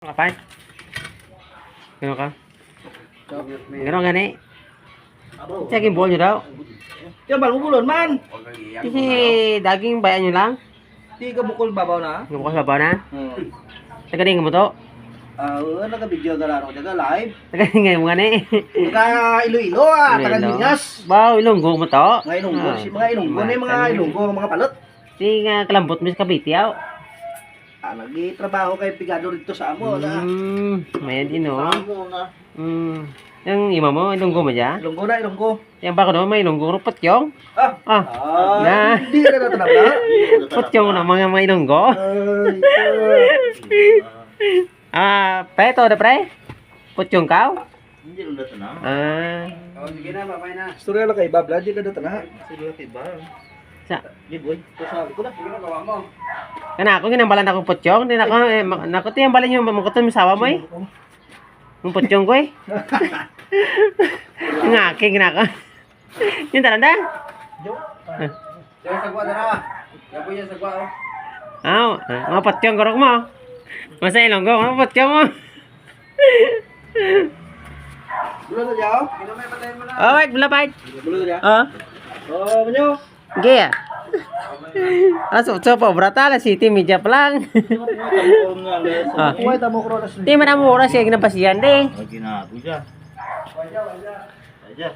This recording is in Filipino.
Kapay. Gano'n ka? Gano'n gani? Check yung buwan nyo daw. Tiyo, balbulon man. Kasi daging bayan nyo lang. Di ka bukol babaw na. Ngabukas ba na? Hmm. Tagaling mo to? Naka-video ka lang ako dyan, live. Tagaling ngayon mga ni. Taga Iloilo taga Linyas. Baw, ilonggo mo to? Mga Ilonggo, si mga Ilonggo na yung mga Ilonggo, mga palot. Si nga kalambot mo sa Kabitiaw. Nag-trabaho kay Pigado rito sa amo na. Mayan din no. Sa amo na. Yung ima mo, ilonggo mo dyan? Ilonggo na, Ilonggo. Yung bako no, may ilonggo ro patyong. Na. Hindi ka na natanap na. Patyong na mga ilonggo. Pre, to da pre? Patyong kaw? Hindi na natanap. Sige na, babay na. Istorya lang kay Bob, hindi na natanap. Istorya lang kay Bob. Sa? Giboy, sabi ko na. Sige na, gawa mo. Kana ako ginambalan ako patyong, din ako nako tiyang balan yung makuton mi sawa mo eh. Yung patyong ko eh. Nga aking ginako. Yung talanda. Diyan sagwa na na. Gaboy yan sagwa oh. Mga patyong ko mo. Masa ilonggo, mga patyong mo. Bulo na diyaw. Kino may patayin mo na. Oh, wait, bulapay. Bulo na diyaw. Manyo. Gaya. So po, brata la city media pa lang. Kuwait mo kronas. Di man mo oras yung ginapasiyan de. Ginago siya. Wala.